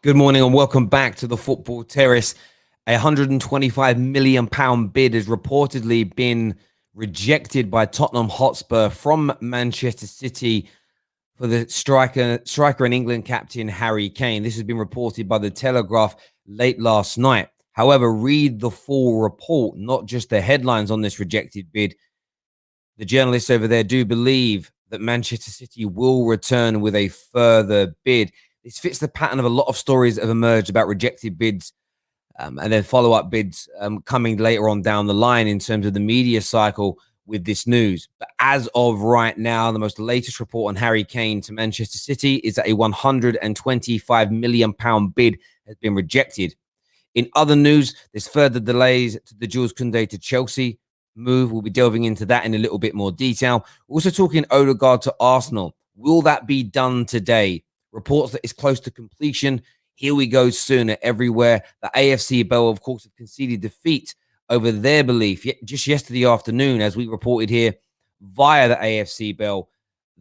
Good morning and welcome back to the Football Terrace. A £125 million bid has reportedly been rejected by Tottenham Hotspur from Manchester City for the striker and England captain Harry Kane. This has been reported by the Telegraph late last night. However, read the full report, not just the headlines on this rejected bid. The journalists over there do believe that Manchester City will return with a further bid. This fits the pattern of a lot of stories that have emerged about rejected bids and then follow-up bids coming later on down the line in terms of the media cycle with this news. But as of right now, the most latest report on Harry Kane to Manchester City is that a £125 million bid has been rejected. In other news, there's further delays to the Jules Kounde to Chelsea move. We'll be delving into that in a little bit more detail. We're also talking Odegaard to Arsenal. Will that be done today? Reports that it's close to completion. Here we go sooner everywhere. The AFC Bell, of course, have conceded defeat over their belief just yesterday afternoon, as we reported here via the AFC Bell,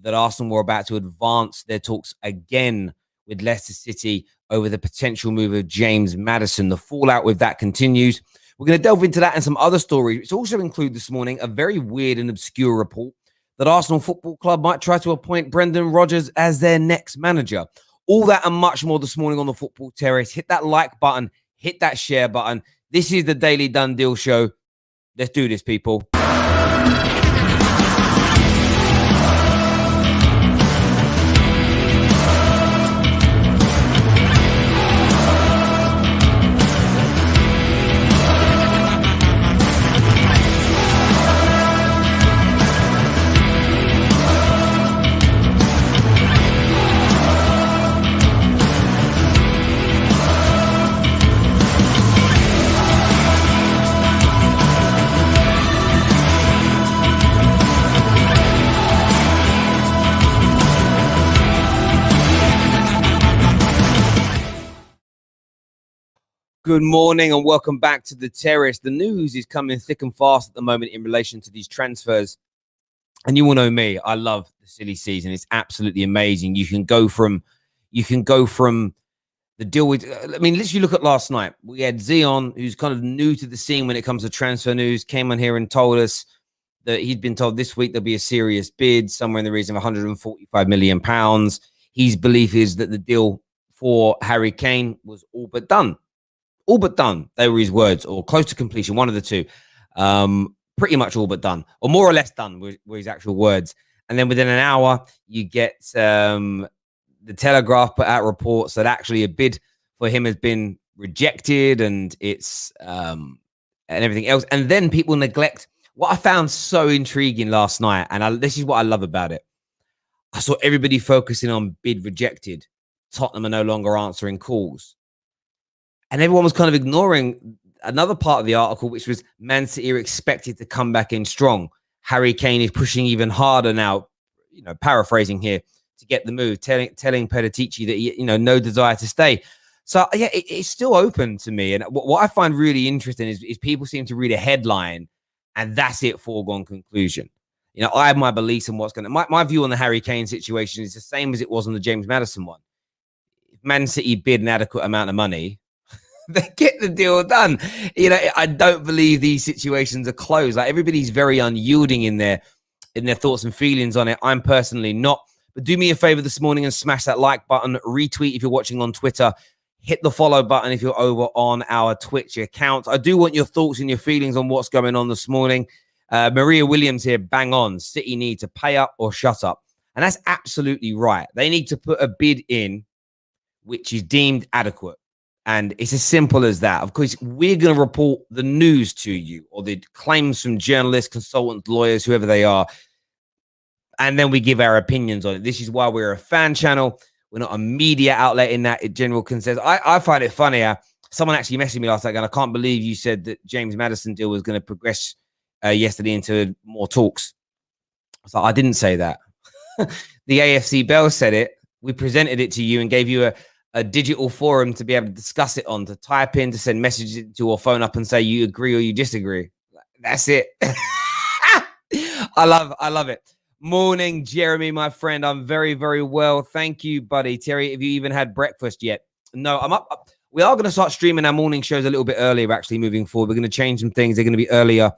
that Arsenal were about to advance their talks again with Leicester City over the potential move of James Maddison. The fallout with that continues. We're going to delve into that and some other stories. It's also include this morning a very weird and obscure report that Arsenal Football Club might try to appoint Brendan Rodgers as their next manager. All that and much more this morning on the Football Terrace. Hit that like button, hit that share button. This is the Daily Done Deal Show. Let's do this, people. Good morning and welcome back to the Terrace. The news is coming thick and fast at the moment in relation to these transfers. And you all know me, I love the silly season. It's absolutely amazing. You can go from the deal with, literally look at last night. We had Zion, who's kind of new to the scene when it comes to transfer news, came on here and told us that he'd been told this week there'll be a serious bid, somewhere in the region of £145 million. His belief is that the deal for Harry Kane was all but done. All but done. They were his words, or close to completion, one of the two. Pretty much all but done, or more or less done were his actual words. And then within an hour, you get the Telegraph put out reports that actually a bid for him has been rejected, and it's and everything else. And then people neglect what I found so intriguing last night, and this is what I love about it. I saw everybody focusing on bid rejected. Tottenham are no longer answering calls. And everyone was kind of ignoring another part of the article, which was Man City are expected to come back in strong. Harry Kane is pushing even harder now, paraphrasing here, to get the move, telling Paratici that no desire to stay. So, yeah, it's still open to me. And what I find really interesting is people seem to read a headline and that's it, foregone conclusion. I have my beliefs on what's going to... My view on the Harry Kane situation is the same as it was on the James Maddison one. If Man City bid an adequate amount of money, they get the deal done. I don't believe these situations are closed. Like, everybody's very unyielding in their thoughts and feelings on it. I'm personally not. But do me a favor this morning and smash that like button. Retweet if you're watching on Twitter. Hit the follow button if you're over on our Twitch account. I do want your thoughts and your feelings on what's going on this morning. Maria Williams here, bang on. City need to pay up or shut up. And that's absolutely right. They need to put a bid in which is deemed adequate. And it's as simple as that. Of course, we're going to report the news to you, or the claims from journalists, consultants, lawyers, whoever they are. And then we give our opinions on it. This is why we're a fan channel. We're not a media outlet in that general consensus. I find it funny. Someone actually messaged me last night, and I can't believe you said that James Maddison deal was going to progress yesterday into more talks. So I didn't say that. The AFC Bell said it. We presented it to you and gave you a digital forum to be able to discuss it on, to type in, to send messages to, or phone up and say you agree or you disagree. That's it. I love it. Morning, Jeremy, my friend. I'm very, very well. Thank you, buddy. Terry, have you even had breakfast yet? No, I'm up. We are going to start streaming our morning shows a little bit earlier, actually, moving forward. We're going to change some things. They're going to be earlier.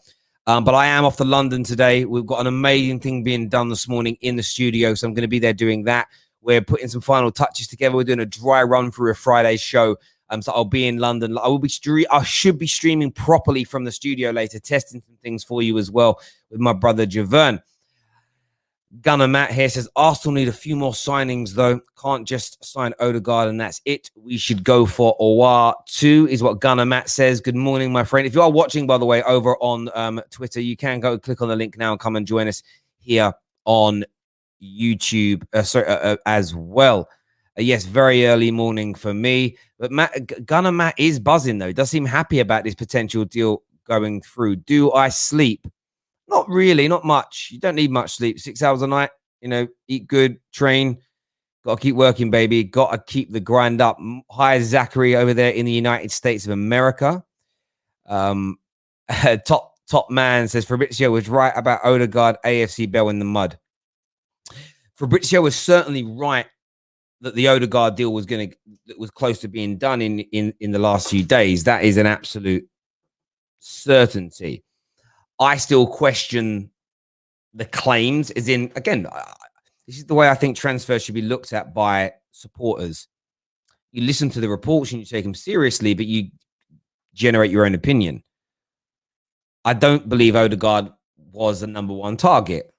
But I am off to London today. We've got an amazing thing being done this morning in the studio. So I'm going to be there doing that. We're putting some final touches together. We're doing a dry run through a Friday show. So I'll be in London. I should be streaming properly from the studio later, testing some things for you as well with my brother Javern. Gunner Matt here says, Arsenal need a few more signings, though. Can't just sign Odegaard and that's it. We should go for Aouar too, is what Gunner Matt says. Good morning, my friend. If you are watching, by the way, over on Twitter, you can go click on the link now and come and join us here on YouTube as well. Yes, very early morning for me. But Gunner Matt is buzzing, though. He does seem happy about this potential deal going through. Do I sleep? Not really, not much. You don't need much sleep. 6 hours a night, eat good, train. Got to keep working, baby. Got to keep the grind up. Hi, Zachary over there in the United States of America. Top man says, Fabrizio was right about Odegaard, AFC Bell in the mud. Fabrizio was certainly right that the Odegaard deal was close to being done in the last few days. That is an absolute certainty. I still question the claims, as in, again, this is the way I think transfers should be looked at by supporters. You listen to the reports and you take them seriously, but you generate your own opinion. I don't believe Odegaard was the number one target.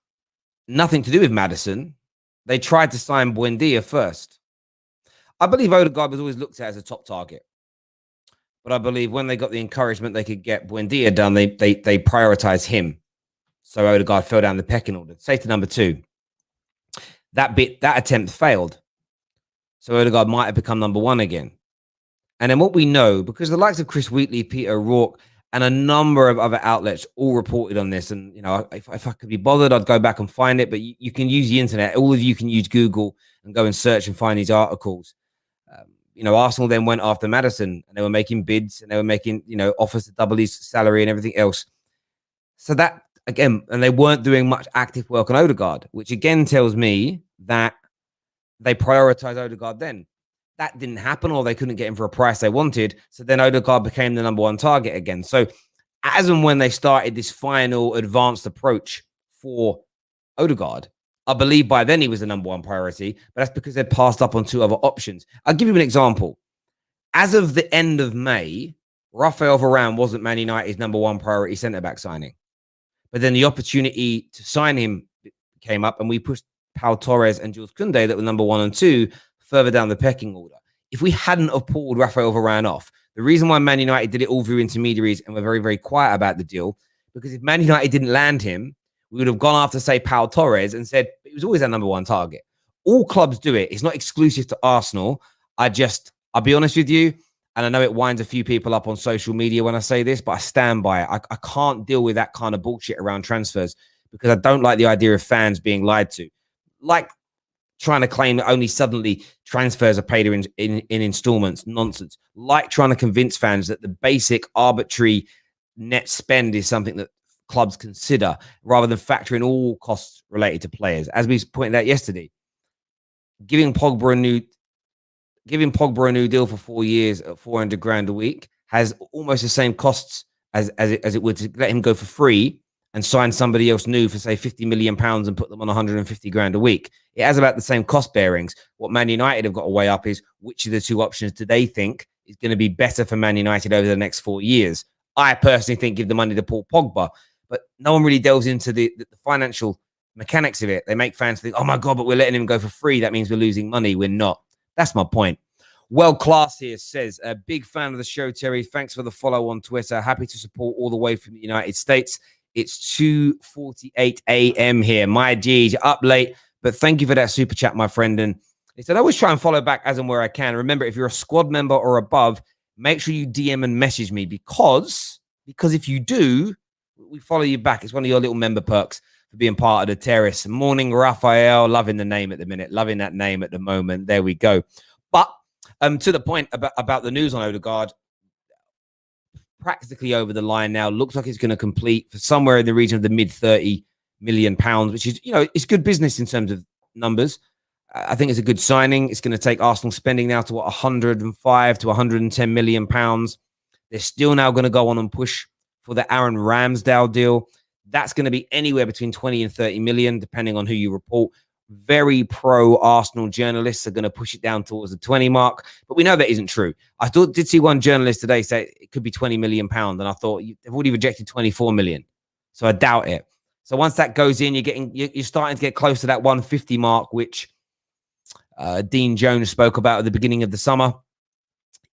Nothing to do with Maddison. They tried to sign Buendia first. I believe Odegaard was always looked at as a top target. But I believe when they got the encouragement they could get Buendia done, they prioritized him. So Odegaard fell down the pecking order. Say to number two. That attempt failed. So Odegaard might have become number one again. And then what we know, because the likes of Chris Wheatley, Peter O'Rourke, and a number of other outlets all reported on this. And, if I could be bothered, I'd go back and find it. But you can use the internet. All of you can use Google and go and search and find these articles. Arsenal then went after Maddison and they were making bids and they were making, offers to double his salary and everything else. So that, again, and they weren't doing much active work on Odegaard, which again tells me that they prioritized Odegaard then. That didn't happen, or they couldn't get him for a price they wanted. So then Odegaard became the number one target again. So as and when they started this final advanced approach for Odegaard, I believe by then he was the number one priority, but that's because they'd passed up on two other options. I'll give you an example. As of the end of May, Rafael Varane wasn't Man United's number one priority centre-back signing. But then the opportunity to sign him came up, and we pushed Pau Torres and Jules Kounde that were number one and two further down the pecking order. If we hadn't have pulled Rafael Varane off, the reason why Man United did it all through intermediaries and were very, very quiet about the deal, because if Man United didn't land him, we would have gone after, say, Pau Torres and said, it was always our number one target. All clubs do it. It's not exclusive to Arsenal. I'll be honest with you, and I know it winds a few people up on social media when I say this, but I stand by it. I can't deal with that kind of bullshit around transfers because I don't like the idea of fans being lied to. Like trying to claim that only suddenly transfers are paid in installments. Nonsense. Like trying to convince fans that the basic arbitrary net spend is something that clubs consider rather than factor in all costs related to players. As we pointed out yesterday, giving Pogba a new deal for 4 years at 400 grand a week has almost the same costs as it would to let him go for free and sign somebody else new for, say, 50 million pounds and put them on 150 grand a week. It has about the same cost bearings. What Man United have got to weigh up is which of the two options do they think is going to be better for Man United over the next 4 years. I personally think give the money to Paul Pogba, but no one really delves into the financial mechanics of it. They make fans think, oh my God, but we're letting him go for free. That means we're losing money. We're not. That's my point. Well, Class here says, a big fan of the show, Terry. Thanks for the follow on Twitter. Happy to support all the way from the United States. It's 2:48 a.m. here. My G's, up late, but thank you for that super chat, my friend. And he said, I always try and follow back as and where I can. Remember, if you're a squad member or above, make sure you DM and message me because if you do, we follow you back. It's one of your little member perks for being part of the Terrace. Morning, Raphael. Loving the name at the minute. Loving that name at the moment. There we go. But to the point about the news on Odegaard, practically over the line now. Looks like it's going to complete for somewhere in the region of the mid 30 million pounds, which is, it's good business in terms of numbers. I think it's a good signing. It's going to take Arsenal spending now to what, 105 to 110 million pounds. They're still now going to go on and push for the Aaron Ramsdale deal. That's going to be anywhere between 20 and 30 million, depending on who you report. Very pro Arsenal journalists are going to push it down towards the 20 mark, but we know that isn't true. I did see one journalist today say it could be 20 million pounds, and I thought they've already rejected 24 million, so I doubt it. So once that goes in, you're starting to get close to that 150 mark, which Dean Jones spoke about at the beginning of the summer.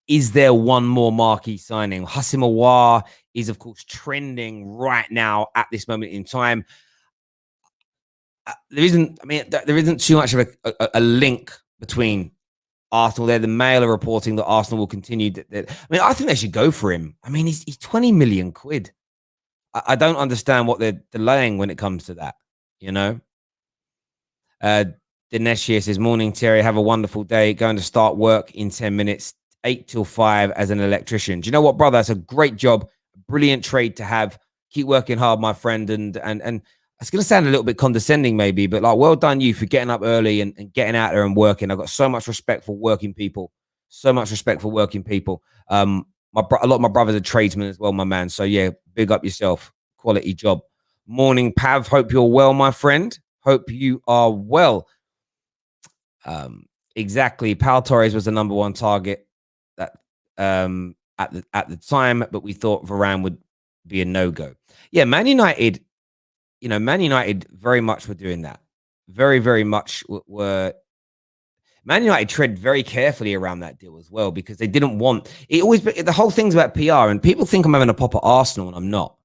Is there one more marquee signing? Houssem Aouar is, of course, trending right now at this moment in time. There isn't too much of a link between Arsenal there. The Mail are reporting that Arsenal will continue. I think they should go for him. I mean, he's 20 million quid. I don't understand what they're delaying when it comes to that, you know? Dinesh here says, morning, Terry. Have a wonderful day. Going to start work in 10 minutes, 8 till 5 as an electrician. Do you know what, brother? That's a great job. Brilliant trade to have. Keep working hard, my friend. And it's going to sound a little bit condescending maybe, but like, well done you for getting up early and getting out there and working. I've got so much respect for working people. So much respect for working people. A lot of my brothers are tradesmen as well, my man. So yeah, big up yourself. Quality job. Morning, Pav. Hope you're well, my friend. Hope you are well. Exactly. Pau Torres was the number one target that at the time, but we thought Varane would be a no-go. Yeah, Man United, Man United very much were doing that. Very, very much were. Man United tread very carefully around that deal as well, because they didn't want it. The whole thing's about PR, and people think I'm having a pop at Arsenal, and I'm not.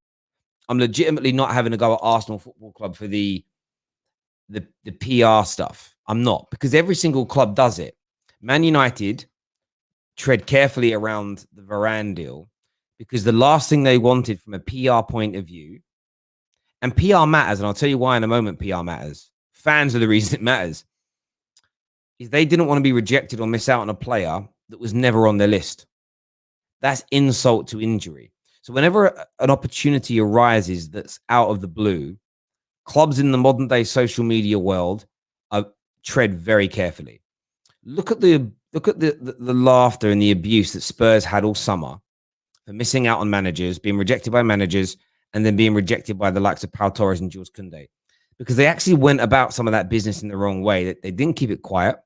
I'm legitimately not having a go at Arsenal Football Club for the PR stuff. I'm not, because every single club does it. Man United tread carefully around the Varane deal because the last thing they wanted from a PR point of view, and PR matters, and I'll tell you why in a moment PR matters. Fans are the reason it matters. Is they didn't want to be rejected or miss out on a player that was never on their list. That's insult to injury. So whenever an opportunity arises that's out of the blue, clubs in the modern day social media world tread very carefully. Look at the laughter and the abuse that Spurs had all summer for missing out on managers, being rejected by managers, and then being rejected by the likes of Pau Torres and Jules Kounde, because they actually went about some of that business in the wrong way. They didn't keep it quiet.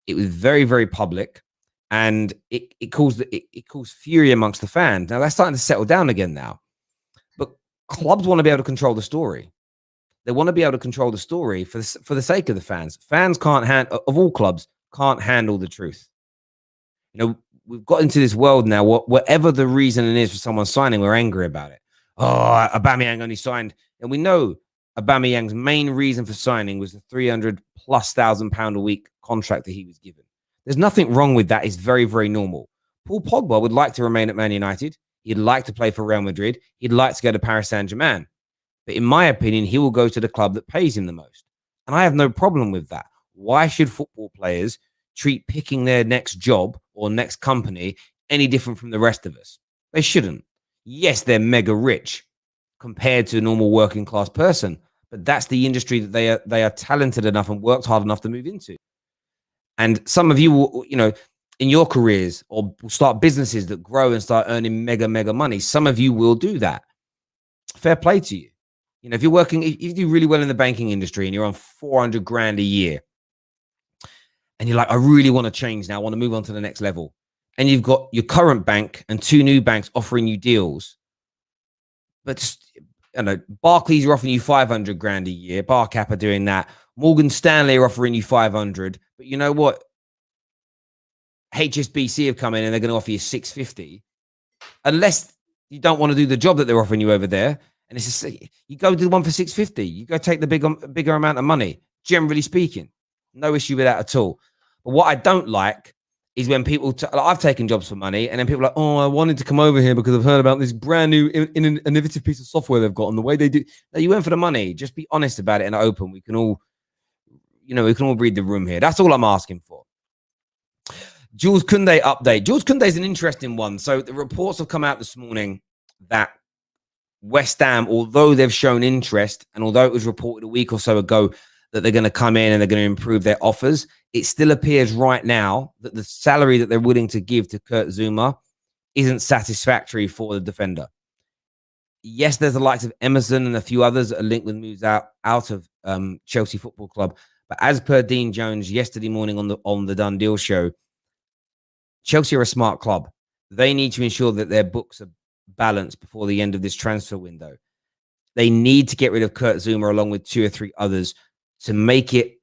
It was very, very public, and it caused fury amongst the fans. Now, that's starting to settle down again now. But clubs want to be able to control the story. They want to be able to control the story for the sake of the fans. Fans of all clubs, can't handle the truth. We've got into this world now, whatever the reason it is for someone signing, we're angry about it. Oh, Aubameyang only signed. And we know Aubameyang's main reason for signing was the 300,000+ pound a week contract that he was given. There's nothing wrong with that. It's very, very normal. Paul Pogba would like to remain at Man United. He'd like to play for Real Madrid. He'd like to go to Paris Saint-Germain. But in my opinion, he will go to the club that pays him the most. And I have no problem with that. Why should football players treat picking their next job or next company any different from the rest of us? They shouldn't. Yes, they're mega rich compared to a normal working class person, but that's the industry that they are talented enough and worked hard enough to move into. And some of you will, in your careers, or start businesses that grow and start earning mega money. Some of you will do that. Fair play to you. If you're working, if you do really well in the banking industry and you're on 400 grand a year, and you're like, I really want to change now, I want to move on to the next level. And you've got your current bank and 2 new banks offering you deals. But Barclays are offering you 500 grand a year. Barcap are doing that. Morgan Stanley are offering you 500. But you know what? HSBC have come in and they're going to offer you 650. Unless you don't want to do the job that they're offering you over there. And it's just, you go do the one for 650. You go take the bigger amount of money, generally speaking. No issue with that at all. But what I don't like is when people, I've taken jobs for money, and then people are like, oh, I wanted to come over here because I've heard about this brand new innovative piece of software they've got and the way they do. No, you went for the money. Just be honest about it and open. We can all read the room here. That's all I'm asking for. Jules Kounde update. Jules Kounde is an interesting one. So the reports have come out this morning that West Ham, although they've shown interest, and although it was reported a week or so ago that they're going to come in and they're going to improve their offers. It still appears right now that the salary that they're willing to give to Kurt Zouma isn't satisfactory for the defender. Yes, there's the likes of Emerson and a few others that are linked with moves out of Chelsea Football Club. But as per Dean Jones yesterday morning on the Done Deal show, Chelsea are a smart club. They need to ensure that their books are balanced before the end of this transfer window. They need to get rid of Kurt Zouma along with 2 or 3 others to make it.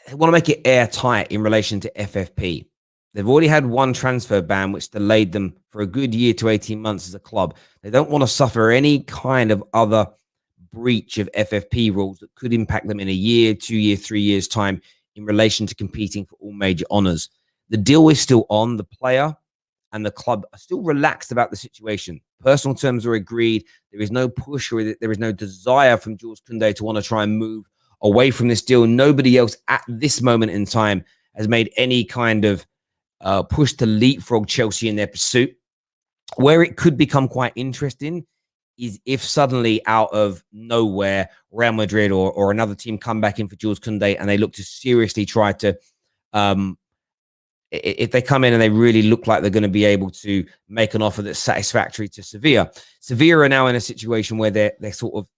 They want to make it airtight in relation to FFP. They've already had one transfer ban, which delayed them for a good year to 18 months as a club. They don't want to suffer any kind of other breach of FFP rules that could impact them in a year, 2 years, 3 years' time in relation to competing for all major honours. The deal is still on. The player and the club are still relaxed about the situation. Personal terms are agreed. There is no push or there is no desire from Jules Kounde to want to try and move away from this deal. Nobody else at this moment in time has made any kind of push to leapfrog Chelsea in their pursuit. Where it could become quite interesting is if suddenly out of nowhere Real Madrid or another team come back in for Jules Kounde and they look to seriously try to if they come in and they really look like they're going to be able to make an offer that's satisfactory to Sevilla. Sevilla are now in a situation where they're sort of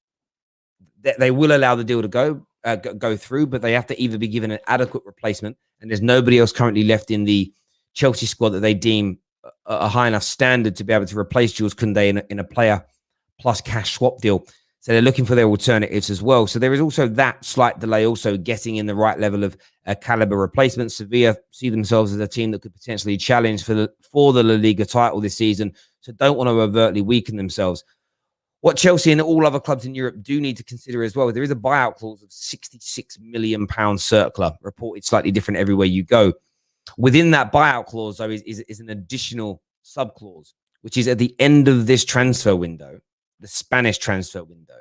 they will allow the deal to go through, but they have to either be given an adequate replacement, and there's nobody else currently left in the Chelsea squad that they deem a high enough standard to be able to replace Jules Kounde in a player plus cash swap deal. So they're looking for their alternatives as well. So there is also that slight delay also getting in the right level of caliber replacement. Sevilla see themselves as a team that could potentially challenge for the La Liga title this season, so don't want to overtly weaken themselves. What Chelsea and all other clubs in Europe do need to consider as well, there is a buyout clause of £66 million circular, reported slightly different everywhere you go. Within that buyout clause, though, is an additional subclause, which is at the end of this transfer window, the Spanish transfer window,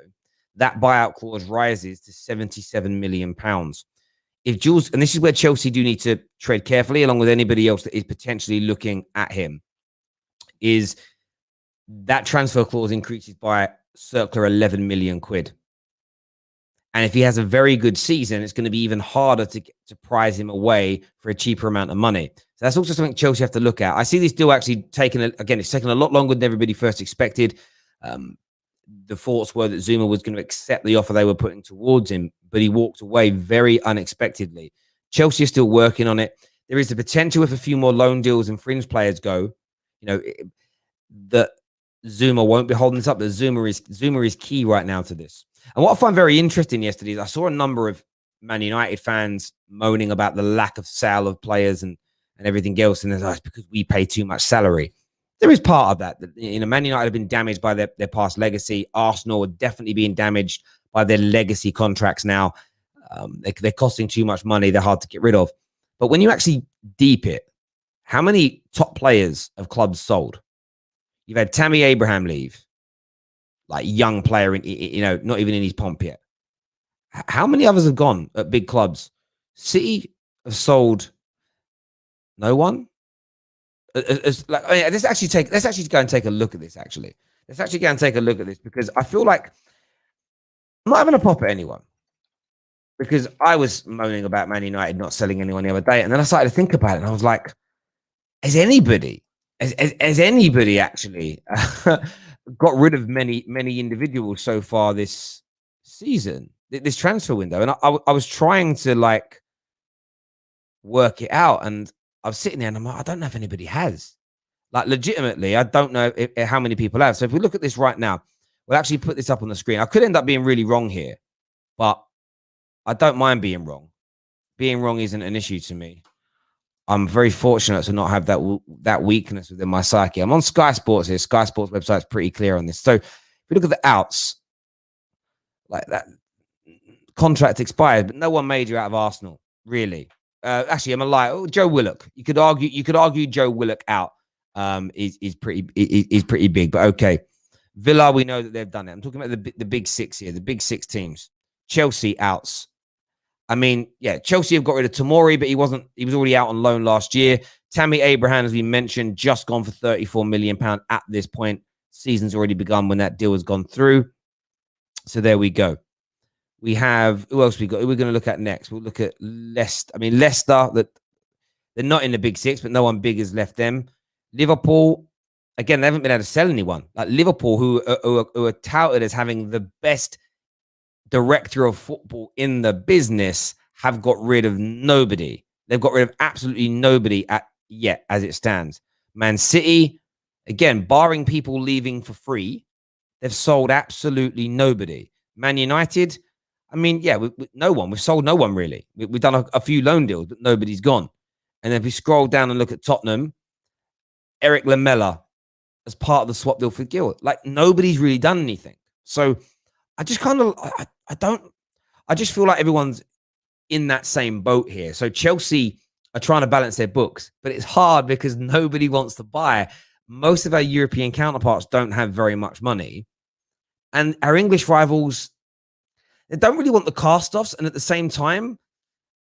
that buyout clause rises to £77 million. If Jules, and this is where Chelsea do need to tread carefully, along with anybody else that is potentially looking at him, is that transfer clause increases by circa 11 million quid. And if he has a very good season, it's going to be even harder to prize him away for a cheaper amount of money. So that's also something Chelsea have to look at. I see this deal actually it's taken a lot longer than everybody first expected. The thoughts were that Zouma was going to accept the offer they were putting towards him, but he walked away very unexpectedly. Chelsea are still working on it. There is the potential, if a few more loan deals and fringe players go, that Zouma won't be holding this up. That Zouma is key right now to this. And what I find very interesting yesterday is I saw a number of Man United fans moaning about the lack of sale of players and everything else, and it's because we pay too much salary. There is part of that. Man United have been damaged by their past legacy. Arsenal are definitely being damaged by their legacy contracts now. They're costing too much money. They're hard to get rid of. But when you actually deep it, how many top players have clubs sold? You've had Tammy Abraham leave, like young player, not even in his pomp yet. How many others have gone at big clubs? City have sold no one. Let's actually go and take a look at this. Let's actually go and take a look at this, because I feel like I'm not having a pop at anyone, because I was moaning about Man United not selling anyone the other day, and then I started to think about it, and I was like, has anybody actually got rid of many individuals so far this season, this transfer window? And I was trying to work it out, and I was sitting there and I'm like, I don't know if anybody has. Legitimately, I don't know how many people have. So if we look at this right now, we'll actually put this up on the screen. I could end up being really wrong here, but I don't mind being wrong. Being wrong isn't an issue to me. I'm very fortunate to not have that weakness within my psyche. I'm on Sky Sports here. Sky Sports website's pretty clear on this. So if we look at the outs, like that contract expired, but no one major out of Arsenal, really. Actually, I'm a liar. Oh, Joe Willock. You could argue Joe Willock out is pretty big, but okay. Villa, we know that they've done it. I'm talking about the big six here, the big six teams. Chelsea outs. I mean, yeah, Chelsea have got rid of Tomori, but he was already out on loan last year. Tammy Abraham, as we mentioned, just gone for £34 million at this point. Season's already begun when that deal has gone through. So there we go. We have, who else we got? Who we're going to look at next? We'll look at Leicester. I mean, Leicester, that they're not in the big six, but no one big has left them. Liverpool, again, they haven't been able to sell anyone. Like Liverpool, who are touted as having the best director of football in the business, have got rid of nobody. They've got rid of absolutely nobody yet, as it stands. Man City, again, barring people leaving for free, they've sold absolutely nobody. Man United, I mean, yeah, no one. We've sold no one, really. We've done a few loan deals, but nobody's gone. And then if we scroll down and look at Tottenham, Eric Lamela as part of the swap deal for Gil. Like, nobody's really done anything. So I just kind of, I just feel like everyone's in that same boat here. So Chelsea are trying to balance their books, but it's hard because nobody wants to buy. Most of our European counterparts don't have very much money. And our English rivals, they don't really want the cast-offs. And at the same time,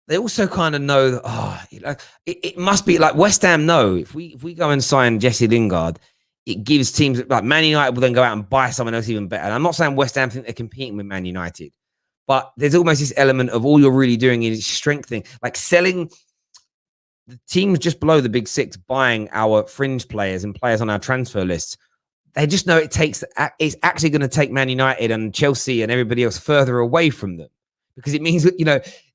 they also kind of know that, it must be like West Ham know if we go and sign Jesse Lingard, it gives teams like Man United will then go out and buy someone else even better. And I'm not saying West Ham think they're competing with Man United, but there's almost this element of all you're really doing is strengthening, like selling the teams just below the big six, buying our fringe players and players on our transfer lists. They just know it's actually going to take Man United and Chelsea and everybody else further away from them, because it means that,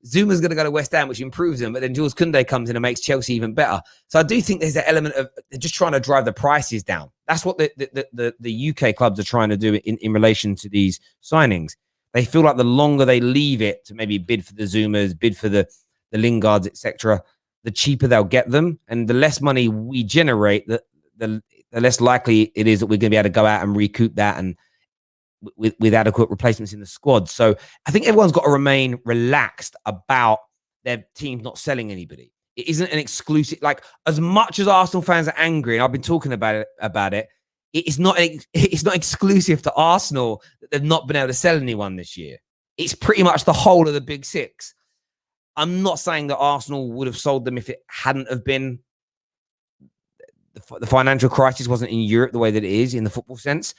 Zuma's going to go to West Ham, which improves them, but then Jules Kounde comes in and makes Chelsea even better. So I do think there's an element of they're just trying to drive the prices down. That's what the UK clubs are trying to do in relation to these signings. They feel like the longer they leave it to maybe bid for the Zumas, bid for the Lingards, etc., the cheaper they'll get them, and the less money we generate, the less likely it is that we're going to be able to go out and recoup that and with adequate replacements in the squad. So I think everyone's got to remain relaxed about their teams not selling anybody. It isn't an exclusive, like, as much as Arsenal fans are angry, and I've been talking about it, it's not exclusive to Arsenal that they've not been able to sell anyone this year. It's pretty much the whole of the big six. I'm not saying that Arsenal would have sold them if it hadn't have been the financial crisis wasn't in Europe the way that it is in the football sense.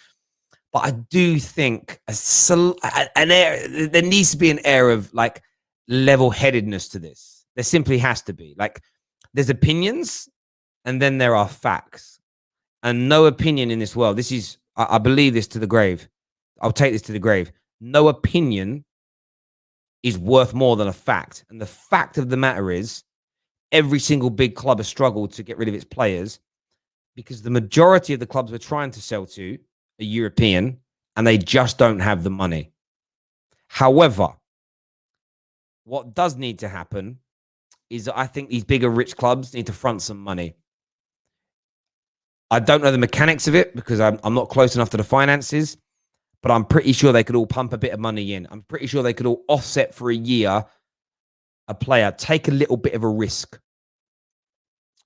But I do think there needs to be an air of like level-headedness to this. There simply has to be. Like, there's opinions and then there are facts. And no opinion in this world, I believe this to the grave. I'll take this to the grave. No opinion is worth more than a fact. And the fact of the matter is, every single big club has struggled to get rid of its players because the majority of the clubs we're trying to sell to are European and they just don't have the money. However, what does need to happen is that I think these bigger rich clubs need to front some money. I don't know the mechanics of it because I'm not close enough to the finances, but I'm pretty sure they could all pump a bit of money in. I'm pretty sure they could all offset for a year a player, take a little bit of a risk,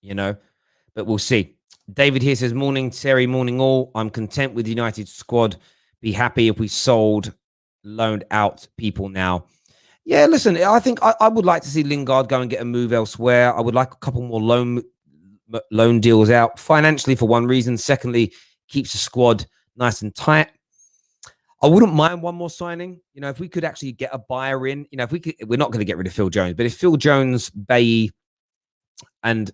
but we'll see. David here says, morning, Terry, morning all. I'm content with the United squad. Be happy if we sold, loaned out people now. Yeah, listen, I think I would like to see Lingard go and get a move elsewhere. I would like a couple more loan deals out financially for one reason. Secondly, keeps the squad nice and tight. I wouldn't mind one more signing. If we could actually get a buyer in, if we could, we're not going to get rid of Phil Jones, but if Phil Jones, Bailly, and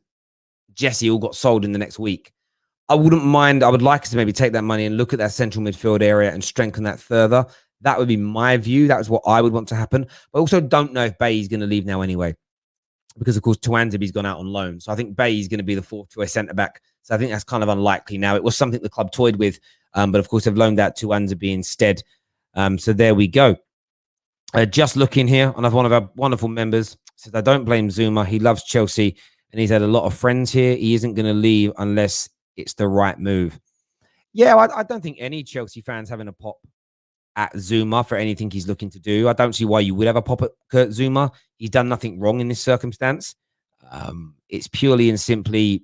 Jesse all got sold in the next week, I wouldn't mind. I would like us to maybe take that money and look at that central midfield area and strengthen that further. That would be my view. That is what I would want to happen. But I also don't know if Bailly's going to leave now anyway, because of course Tuanzebe's gone out on loan. So I think Bailly's going to be the fourth choice centre back. So I think that's kind of unlikely now. It was something the club toyed with, but of course they've loaned out Tuanzebe instead. So there we go. Just looking here, another one of our wonderful members says, I don't blame Zuma. He loves Chelsea and he's had a lot of friends here. He isn't going to leave unless it's the right move. Yeah, I don't think any Chelsea fans having a pop at Zuma for anything he's looking to do. I don't see why you would have a pop at Kurt Zuma. He's done nothing wrong in this circumstance. It's purely and simply,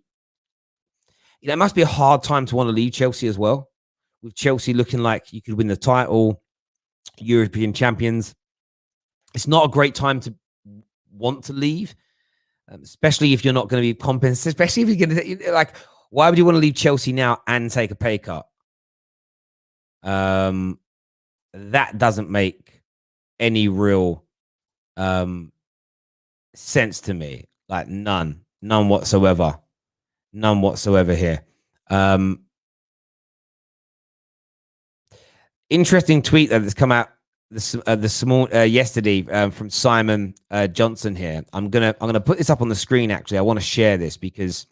it must be a hard time to want to leave Chelsea as well. With Chelsea looking like you could win the title, European champions. It's not a great time to want to leave, especially if you're not going to be compensated, especially if you're going to, like, why would you want to leave Chelsea now and take a pay cut? That doesn't make any real sense to me. Like none whatsoever. None whatsoever here. Interesting tweet that's come out yesterday from Simon Johnson here. I'm gonna put this up on the screen. Actually, I want to share this because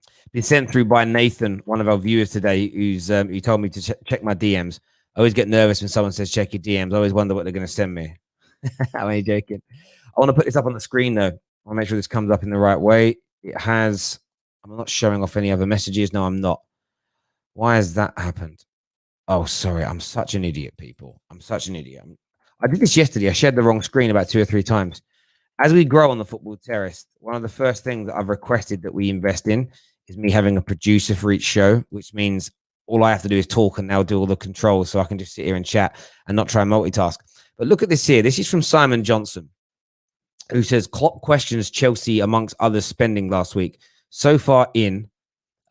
it's been sent through by Nathan, one of our viewers today, who told me to check my DMs. I always get nervous when someone says check your DMs. I always wonder what they're going to send me. I'm only joking. I want to put this up on the screen though. I want to make sure this comes up in the right way. It has. I'm not showing off any other messages. No, I'm not. Why has that happened? Oh, sorry. I'm such an idiot, people. I'm such an idiot. I did this yesterday. I shared the wrong screen about 2 or 3 times. As we grow on the Football Terrace, one of the first things that I've requested that we invest in is me having a producer for each show, which means all I have to do is talk and they'll do all the controls so I can just sit here and chat and not try and multitask. But look at this here. This is from Simon Johnson, who says, Klopp questions Chelsea amongst others spending last week. So far in,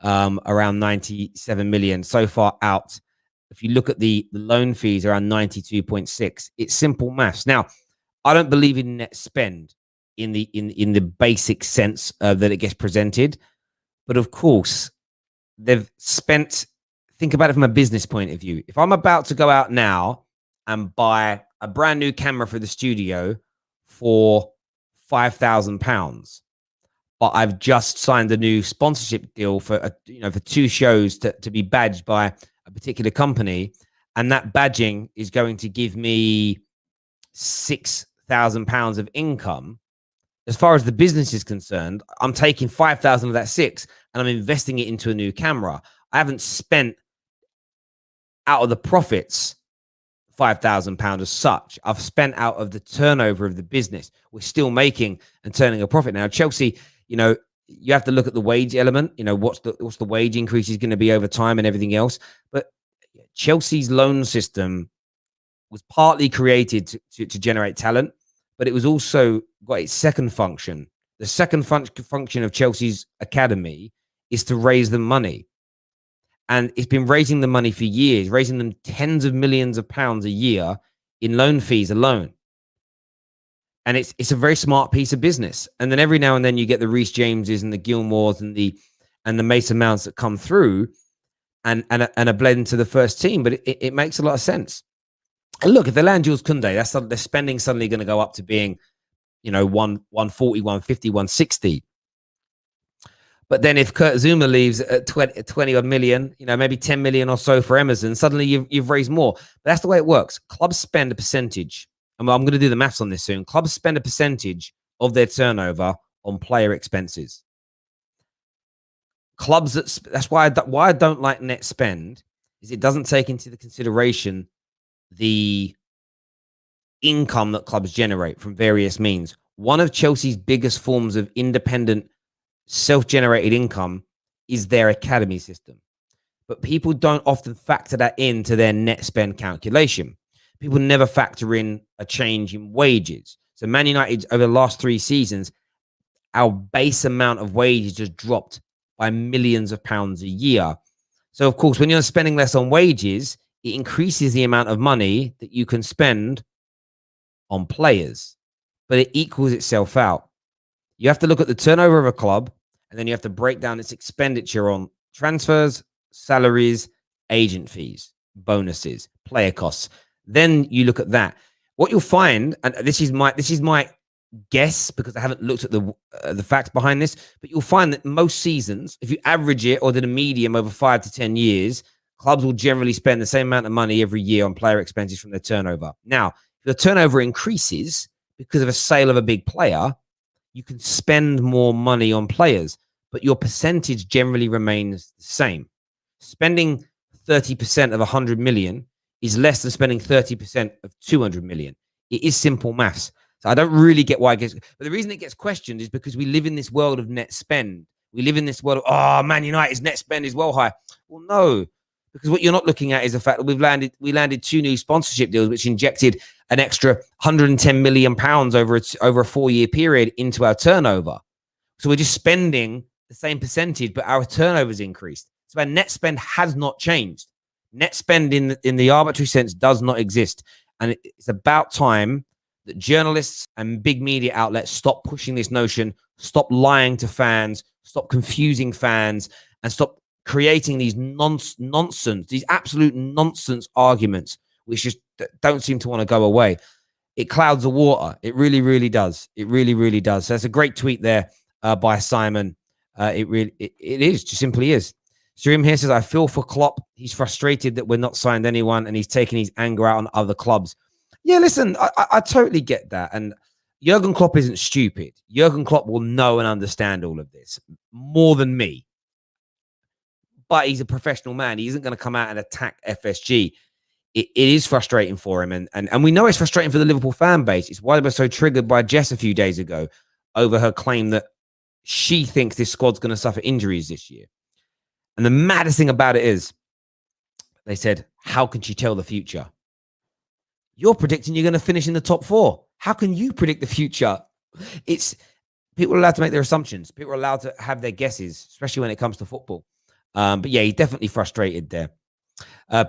around 97 million. So far out, if you look at the loan fees, around 92.6. It's simple maths. Now, I don't believe in net spend in the basic sense that it gets presented. But of course, they've spent, think about it from a business point of view. If I'm about to go out now and buy a brand new camera for the studio for £5,000, but I've just signed a new sponsorship deal for for 2 shows to be badged by a particular company, and that badging is going to give me £6,000 of income. As far as the business is concerned, I'm taking 5,000 of that 6 and I'm investing it into a new camera. I haven't spent out of the profits £5,000 as such. I've spent out of the turnover of the business. We're still making and turning a profit now. Chelsea, you have to look at the wage element. What's the wage increase is going to be over time and everything else. But Chelsea's loan system was partly created to generate talent, but it was also got its second function. The second function of Chelsea's academy is to raise them money. And it's been raising the money for years, raising them tens of millions of pounds a year in loan fees alone. And it's a very smart piece of business. And then every now and then you get the Reece Jameses and the Gilmores and the Mason Mounts that come through and are bled into the first team. But it makes a lot of sense. And look, if they land Jules Kounde, their spending suddenly going to go up to being, 140, 150, 160. But then if Kurt Zuma leaves at 20 odd million, maybe 10 million or so for Emerson, suddenly you've raised more. But that's the way it works. Clubs spend a percentage. And I'm going to do the maths on this soon. Clubs spend a percentage of their turnover on player expenses. Clubs, that's why I don't like net spend, is it doesn't take into consideration the income that clubs generate from various means. One of Chelsea's biggest forms of independent self-generated income is their academy system. But people don't often factor that into their net spend calculation. People never factor in a change in wages. So Man United, over the last 3 seasons, our base amount of wages just dropped by millions of pounds a year. So, of course, when you're spending less on wages, it increases the amount of money that you can spend on players. But it equals itself out. You have to look at the turnover of a club, and then you have to break down its expenditure on transfers, salaries, agent fees, bonuses, player costs. Then you look at that. What you'll find, and this is my guess because I haven't looked at the facts behind this, but you'll find that most seasons, if you average it or did a medium over 5 to 10 years, clubs will generally spend the same amount of money every year on player expenses from their turnover. Now, if the turnover increases because of a sale of a big player, you can spend more money on players, but your percentage generally remains the same. Spending 30% of 100 million is less than spending 30% of 200 million. It is simple maths. So I don't really get why it gets, but the reason it gets questioned is because we live in this world of net spend. We live in this world of, Man United's net spend is well high. Well, no, because what you're not looking at is the fact that we landed 2 new sponsorship deals, which injected an extra 110 million pounds over a 4-year period into our turnover. So we're just spending the same percentage, but our turnover's increased. So our net spend has not changed. Net spend in the arbitrary sense does not exist. And it's about time that journalists and big media outlets stop pushing this notion, stop lying to fans, stop confusing fans, and stop creating these nonsense, these absolute nonsense arguments, which just don't seem to want to go away. It clouds the water. It really, really does. It really, really does. So it's a great tweet there by Simon. It is, just simply is. Stream here says, I feel for Klopp. He's frustrated that we're not signed anyone and he's taking his anger out on other clubs. Yeah, listen, I totally get that. And Jurgen Klopp isn't stupid. Jurgen Klopp will know and understand all of this more than me. But he's a professional man. He isn't going to come out and attack FSG. It is frustrating for him. And we know it's frustrating for the Liverpool fan base. It's why they were so triggered by Jess a few days ago over her claim that she thinks this squad's going to suffer injuries this year. And the maddest thing about it is, they said, how can she tell the future? You're predicting you're going to finish in the top 4. How can you predict the future? It's people are allowed to make their assumptions. People are allowed to have their guesses, especially when it comes to football. But yeah, he's definitely frustrated there.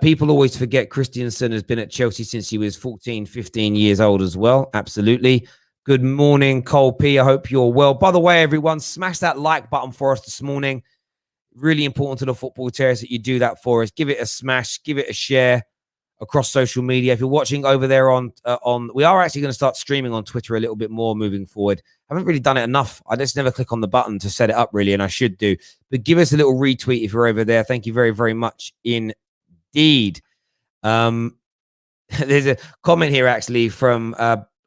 People always forget Christensen has been at Chelsea since he was 14, 15 years old as well. Absolutely. Good morning, Cole P. I hope you're well. By the way, everyone, smash that like button for us this morning. Really important to the Football Terrace that you do that for us. Give it a smash. Give it a share across social media. If you're watching over there on we are actually going to start streaming on Twitter a little bit more moving forward. I haven't really done it enough. I just never click on the button to set it up really, and I should do. But give us a little retweet if you're over there. Thank you very, very much indeed. There's a comment here actually from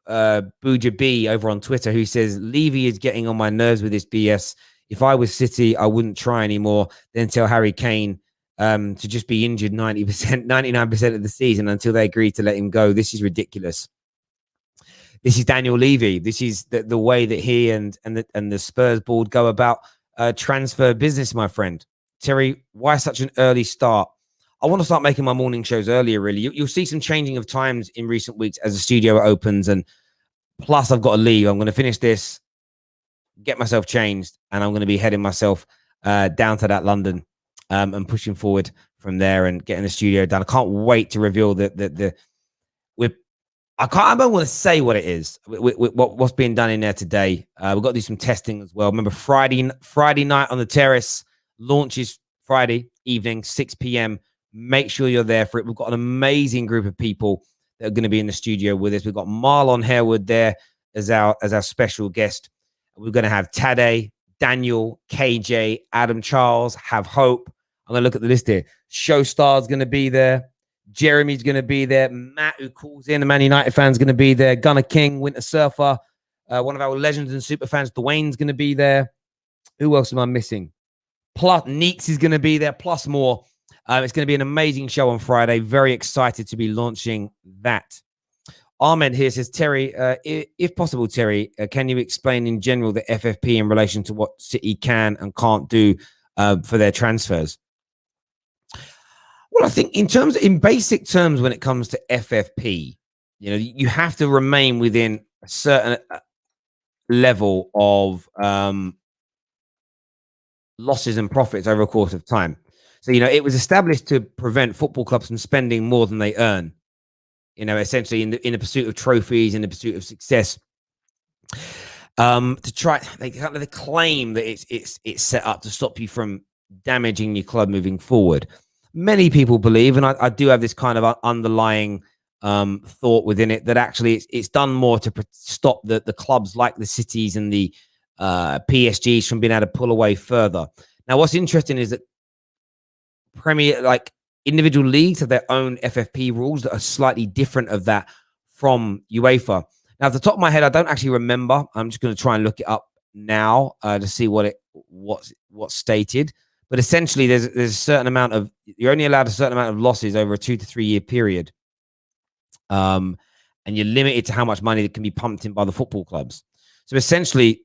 Booja B over on Twitter who says, Levy is getting on my nerves with this BS. If I was City, I wouldn't try anymore. Then tell Harry Kane to just be injured 90%, 99% of the season until they agree to let him go. This is ridiculous. This is Daniel Levy. This is the way that he and the Spurs board go about transfer business, my friend. Terry, why such an early start? I want to start making my morning shows earlier, really. You'll see some changing of times in recent weeks as the studio opens. And plus, I've got to leave. I'm going to finish this, get myself changed, and I'm going to be heading myself down to that London and pushing forward from there and getting the studio done. I can't wait to reveal I don't want to say what it is, what's being done in there today. We've got to do some testing as well. Remember, Friday night on the terrace launches Friday evening, 6 p.m. Make sure you're there for it. We've got an amazing group of people that are going to be in the studio with us. We've got Marlon Harewood there as our special guest. We're going to have Tade, Daniel, KJ, Adam Charles, Have Hope. I'm going to look at the list here. Showstar's going to be there. Jeremy's going to be there. Matt, who calls in, the Man United fan's going to be there. Gunnar King, Winter Surfer. One of our legends and super fans, Dwayne's going to be there. Who else am I missing? Plus, Neeks is going to be there, plus more. It's going to be an amazing show on Friday. Very excited to be launching that. Ahmed here says, Terry, if possible, Terry, can you explain in general the FFP in relation to what City can and can't do for their transfers? Well, I think in basic terms, when it comes to FFP, you have to remain within a certain level of losses and profits over a course of time. So, it was established to prevent football clubs from spending more than they earn, essentially in the pursuit of trophies, in the pursuit of success. They claim that it's set up to stop you from damaging your club moving forward. Many people believe, and I do have this kind of underlying thought within it, that actually it's done more to stop the clubs like the Cities and the PSGs from being able to pull away further. Now, what's interesting is that individual leagues have their own FFP rules that are slightly different of that from UEFA. Now, at the top of my head, I don't actually remember. I'm just going to try and look it up now to see what's stated. But essentially, there's a certain amount of, you're only allowed a certain amount of losses over a 2 to 3 year period. And you're limited to how much money that can be pumped in by the football clubs. So essentially,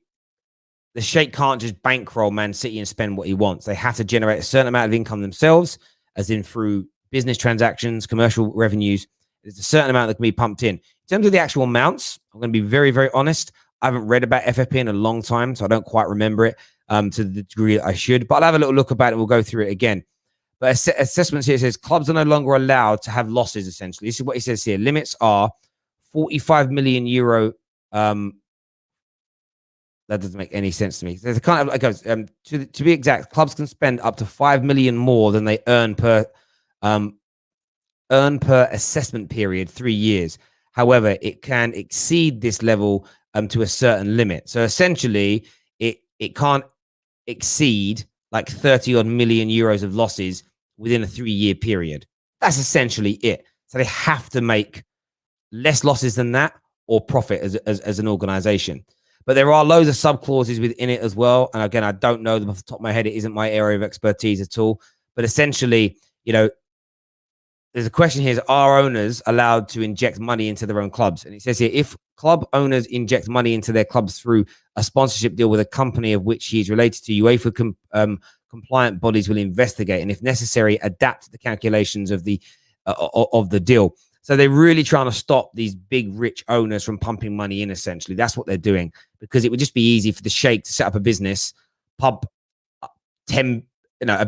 the Sheikh can't just bankroll Man City and spend what he wants. They have to generate a certain amount of income themselves, as in through business transactions, commercial revenues. There's a certain amount that can be pumped in. In terms of the actual amounts, I'm going to be very, very honest. I haven't read about FFP in a long time, so I don't quite remember it to the degree that I should. But I'll have a little look about it. We'll go through it again. But assessments here says clubs are no longer allowed to have losses, essentially. This is what it says here. Limits are 45 million euro. That doesn't make any sense to me. There's a kind of, it goes, to be exact, clubs can spend up to 5 million more than they earn per assessment period, 3 years. However, it can exceed this level to a certain limit. So essentially, it can't exceed like 30 odd million euros of losses within a 3-year period. That's essentially it. So they have to make less losses than that or profit as an organization. But there are loads of sub clauses within it as well. And again, I don't know them off the top of my head. It isn't my area of expertise at all. But essentially, you know, there's a question here: is are owners allowed to inject money into their own clubs? And it says here, if club owners inject money into their clubs through a sponsorship deal with a company of which he is related to, UEFA compliant bodies will investigate and, if necessary, adapt the calculations of the deal. So they're really trying to stop these big rich owners from pumping money in. Essentially, that's what they're doing, because it would just be easy for the sheikh to set up a business, pump £1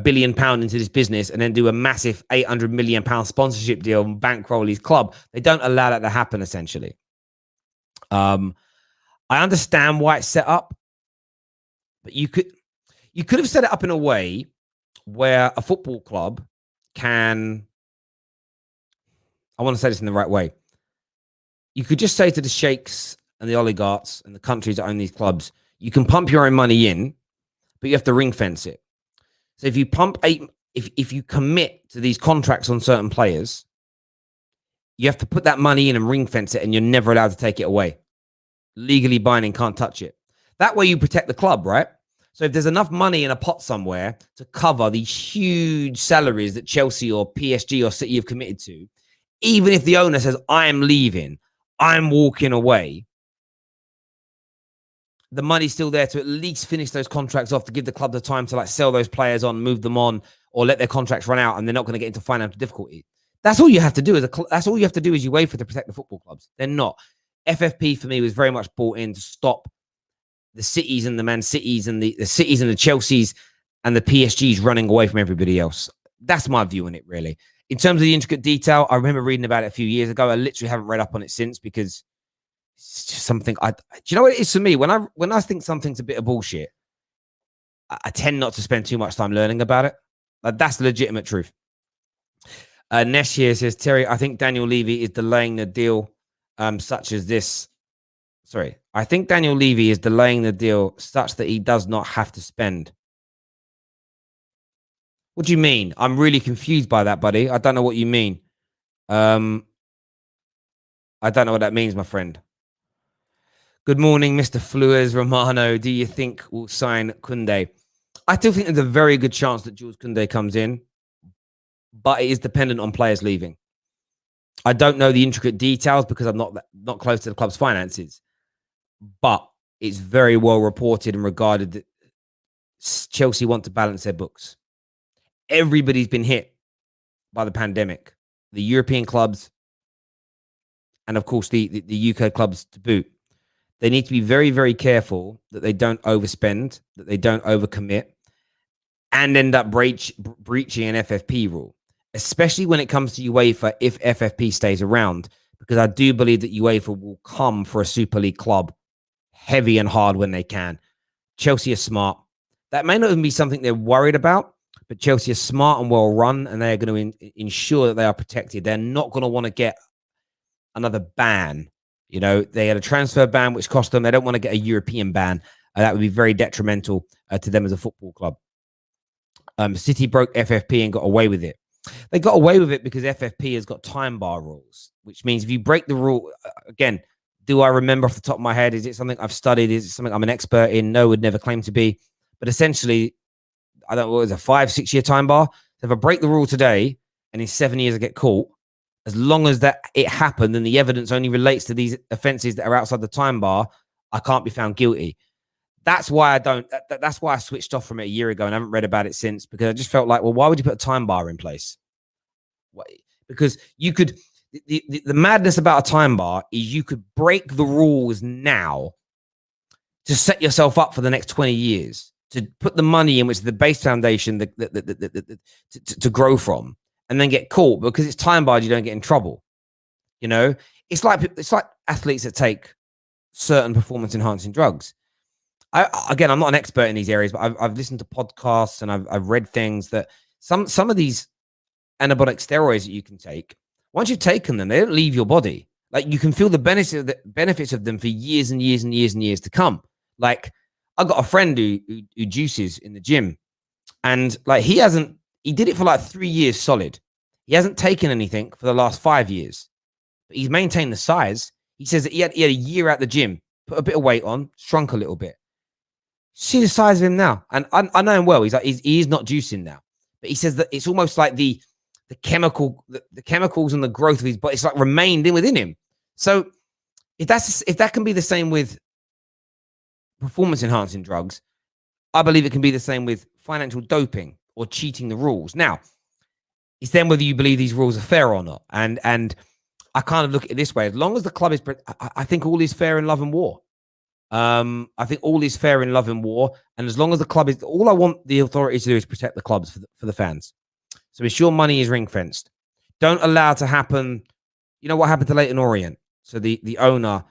billion into this business, and then do a massive £800 million sponsorship deal and bankroll his club. They don't allow that to happen. Essentially, I understand why it's set up, but you could have set it up in a way where a football club can. I want to say this in the right way. You could just say to the sheikhs and the oligarchs and the countries that own these clubs, you can pump your own money in, but you have to ring fence it. So if you if you commit to these contracts on certain players, you have to put that money in and ring fence it, and you're never allowed to take it away. Legally binding, can't touch it. That way you protect the club, right? So if there's enough money in a pot somewhere to cover these huge salaries that Chelsea or PSG or City have committed to, even if the owner says, I'm leaving, I'm walking away, the money's still there to at least finish those contracts off, to give the club the time to like sell those players on, move them on, or let their contracts run out, and they're not going to get into financial difficulty. That's all you have to do. That's all you have to do is you wait for to protect the football clubs. They're not. FFP for me was very much brought in to stop the Cities and the Man Cities and the Cities and the Chelseas and the PSGs running away from everybody else. That's my view on it, really. In terms of the intricate detail, I remember reading about it a few years ago. I literally haven't read up on it since, because it's just something do you know what it is for me? When I think something's a bit of bullshit, I tend not to spend too much time learning about it. Like, that's the legitimate truth. Nesh here says, Terry, I think Daniel Levy is delaying the deal such as this. Sorry. I think Daniel Levy is delaying the deal such that he does not have to spend. What do you mean? I'm really confused by that, buddy. I don't know what you mean. I don't know what that means, my friend. Good morning, Mr. Flores Romano. Do you think we'll sign Kounde? I still think there's a very good chance that Jules Kounde comes in, but it is dependent on players leaving. I don't know the intricate details because I'm not close to the club's finances, but it's very well reported and regarded that Chelsea want to balance their books. Everybody's been hit by the pandemic, the European clubs, and of course the UK clubs to boot. They need to be very, very careful that they don't overspend, that they don't overcommit, and end up breaching an FFP rule, especially when it comes to UEFA if FFP stays around, because I do believe that UEFA will come for a Super League club heavy and hard when they can. Chelsea are smart. That may not even be something they're worried about, but Chelsea are smart and well run, and they are going to ensure that they are protected. They're not going to want to get another ban. You know, they had a transfer ban, which cost them. They don't want to get a European ban. That would be very detrimental to them as a football club. City broke FFP and got away with it. They got away with it because FFP has got time bar rules, which means if you break the rule, again, do I remember off the top of my head? Is it something I've studied? Is it something I'm an expert in? No, would never claim to be. But essentially, I don't know, what is a 5-6 year time bar? So if I break the rule today and in 7 years I get caught, as long as that it happened and the evidence only relates to these offences that are outside the time bar, I can't be found guilty. That's why that's why I switched off from it a year ago and I haven't read about it since, because I just felt like, well, why would you put a time bar in place? Because you could, the madness about a time bar is you could break the rules now to set yourself up for the next 20 years. to put the money in, which is the base foundation to grow from, and then get caught because it's time barred, you don't get in trouble. You know, it's like athletes that take certain performance enhancing drugs. Again, I'm not an expert in these areas, but I've listened to podcasts and I've read things that some of these anabolic steroids that you can take, once you've taken them, they don't leave your body. Like, you can feel the benefits of them for years and years and years and years to come. Like, I got a friend who juices in the gym, and like he did it for like 3 years solid. He hasn't taken anything for the last 5 years, but he's maintained the size. He says that he had a year at the gym, put a bit of weight on, shrunk a little bit. See the size of him now, and I know him well. He's not juicing now, but he says that it's almost like the chemicals and the growth of his body, it's like remained within him. So if that can be the same with performance enhancing drugs, I believe it can be the same with financial doping or cheating the rules. Now, it's then whether you believe these rules are fair or not. And I kind of look at it this way: as long as the club is, I think all is fair in love and war. I think all is fair in love and war, and as long as the club is, all I want the authorities to do is protect the clubs for the fans. So ensure money is ring fenced. Don't allow to happen. You know what happened to Leyton Orient? So the owner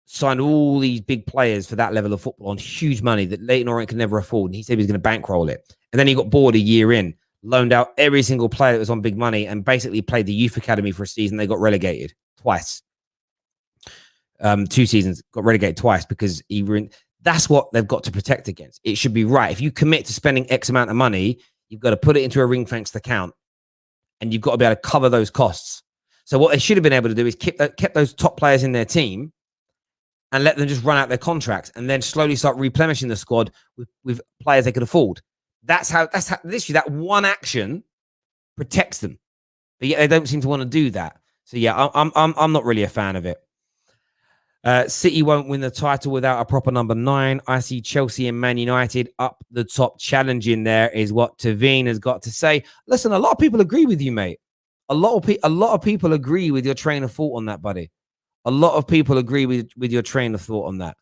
signed all these big players for that level of football on huge money that Leyton Orient could never afford. And he said he was going to bankroll it. And then he got bored a year in, loaned out every single player that was on big money, and basically played the youth academy for a season. They got relegated twice. 2 seasons, got relegated twice because that's what they've got to protect against. It should be right. If you commit to spending X amount of money, you've got to put it into a ring-fenced account, and you've got to be able to cover those costs. So what they should have been able to do is kept those top players in their team and let them just run out their contracts, and then slowly start replenishing the squad with players they could afford. That's how literally that one action protects them. But yet they don't seem to want to do that. So yeah, I'm not really a fan of it. City won't win the title without a proper number 9. I see Chelsea and Man United up the top challenging there, is what Tavine has got to say. Listen, a lot of people agree with you, mate. A lot of people agree with your train of thought on that, buddy. A lot of people agree with your train of thought on that.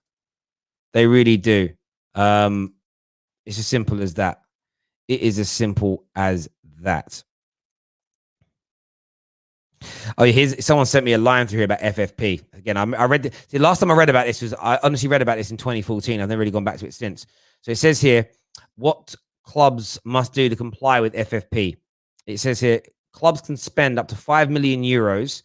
They really do. It's as simple as that. It is as simple as that. Oh, someone sent me a line through here about FFP. Again, I read the last time I read about this I honestly read about this in 2014. I've never really gone back to it since. So it says here what clubs must do to comply with FFP. It says here clubs can spend up to 5 million euros,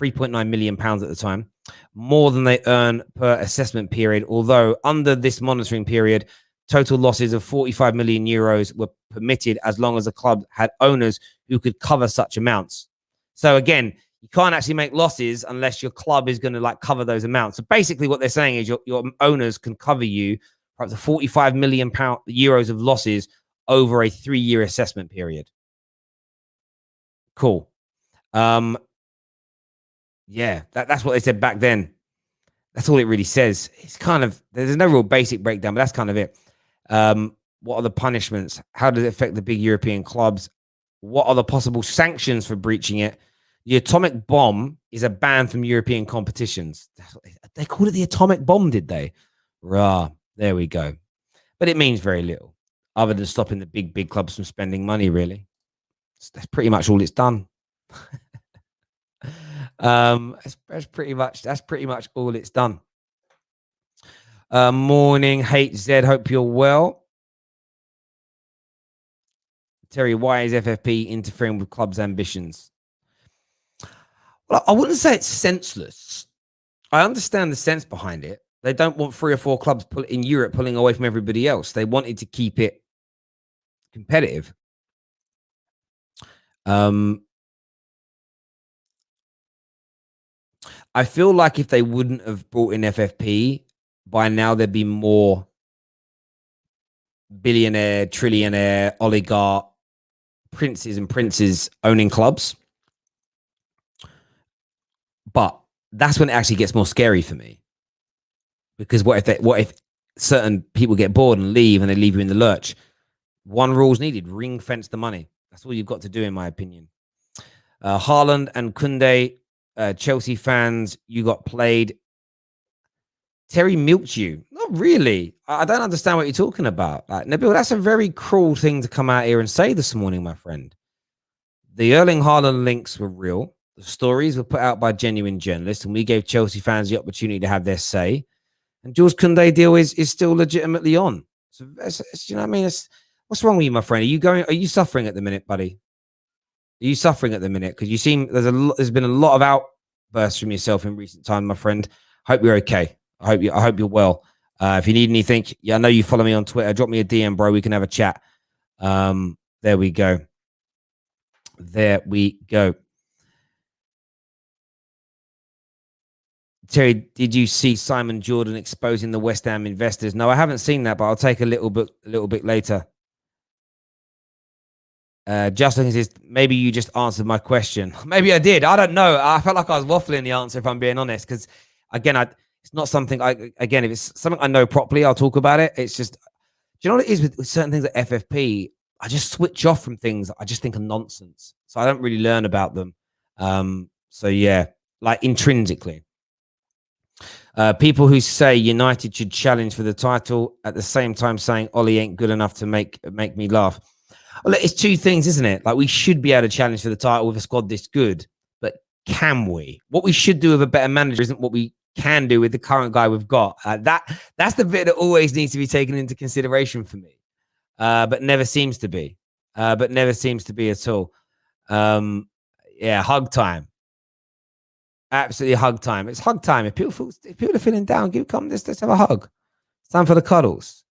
3.9 million pounds at the time, more than they earn per assessment period. Although under this monitoring period, total losses of 45 million euros were permitted as long as the club had owners who could cover such amounts. So again, you can't actually make losses unless your club is going to like cover those amounts. So basically what they're saying is your owners can cover you for up to 45 million euros of losses over a 3-year assessment period. Cool. Yeah, that's what they said back then. That's all it really says. It's kind of, there's no real basic breakdown, but that's kind of it. What are the punishments? How does it affect the big European clubs? What are the possible sanctions for breaching it? The atomic bomb is a ban from European competitions. They called it the atomic bomb, did they? Rah, there we go. But it means very little, other than stopping the big clubs from spending money, really. That's pretty much all it's done. That's pretty much all it's done. Morning, HZ. Hope you're well. Terry, why is FFP interfering with clubs' ambitions? Well, I wouldn't say it's senseless. I understand the sense behind it. They don't want 3 or 4 clubs in Europe pulling away from everybody else. They wanted to keep it competitive. I feel like if they wouldn't have brought in FFP, by now there'd be more billionaire, trillionaire, oligarch, princes and princes owning clubs. But that's when it actually gets more scary for me. Because what if certain people get bored and leave, and they leave you in the lurch? One rule's needed: ring fence the money. That's all you've got to do, in my opinion. Haaland and Kounde, Chelsea fans, you got played. Terry milked you. Not really. I don't understand what you're talking about. Like, Nabil, that's a very cruel thing to come out here and say this morning, my friend. The Erling Haaland links were real. The stories were put out by genuine journalists, and we gave Chelsea fans the opportunity to have their say. And Jules Kounde deal is still legitimately on. So you know what I mean? What's wrong with you, my friend? Are you suffering at the minute, buddy? Are you suffering at the minute? Because you seem there's been a lot of outbursts from yourself in recent time, my friend. Hope you're okay. I hope you're well. If you need anything, I know you follow me on Twitter. Drop me a DM, bro. We can have a chat. There we go. There we go. Terry, did you see Simon Jordan exposing the West Ham investors? No, I haven't seen that, but I'll take a little bit later. Justin says, maybe you just answered my question. Maybe I did. I don't know. I felt like I was waffling the answer, if I'm being honest, because again, it's not something if it's something I know properly, I'll talk about it. It's just, do you know what it is with certain things at FFP? I just switch off from things I just think are nonsense. So I don't really learn about them. So yeah, like intrinsically. People who say United should challenge for the title at the same time saying Ollie ain't good enough to make me laugh. Well, it's two things, isn't it? Like, we should be able to challenge for the title with a squad this good, but can we? What we should do with a better manager isn't what we can do with the current guy we've got. That's the bit that always needs to be taken into consideration for me, but never seems to be. At all. Yeah, hug time. Absolutely hug time. It's hug time. If people are feeling down, let's have a hug. It's time for the cuddles.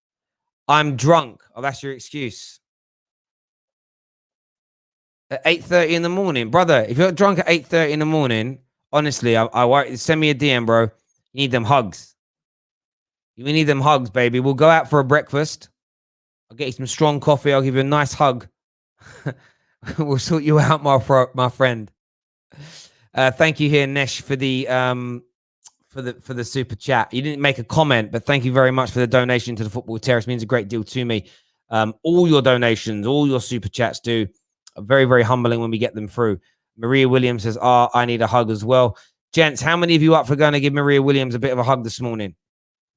I'm drunk. Oh, that's your excuse. At 8:30 in the morning, brother. If you're drunk at 8:30 in the morning, honestly, I send me a DM, bro. You need them hugs. You need them hugs, baby. We'll go out for a breakfast. I'll get you some strong coffee. I'll give you a nice hug. We'll sort you out, my friend. Thank you here, Nesh, for the super chat. You didn't make a comment, but thank you very much for the donation to the Football Terrace. It means a great deal to me. All your donations, all your super chats do are very, very humbling when we get them through. Maria Williams says, I need a hug as well. Gents, how many of you up for going to give Maria Williams a bit of a hug this morning?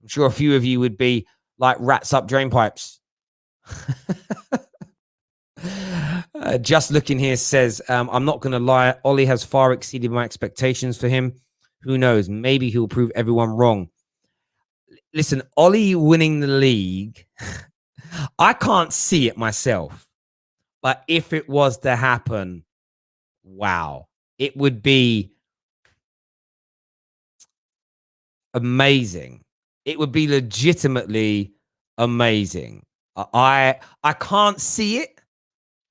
I'm sure a few of you would be like rats up drain pipes. Just looking here says, I'm not going to lie. Ollie has far exceeded my expectations for him. Who knows? Maybe he'll prove everyone wrong. Listen, Ollie winning the league, I can't see it myself. But if it was to happen, wow, it would be amazing. It would be legitimately amazing. I can't see it.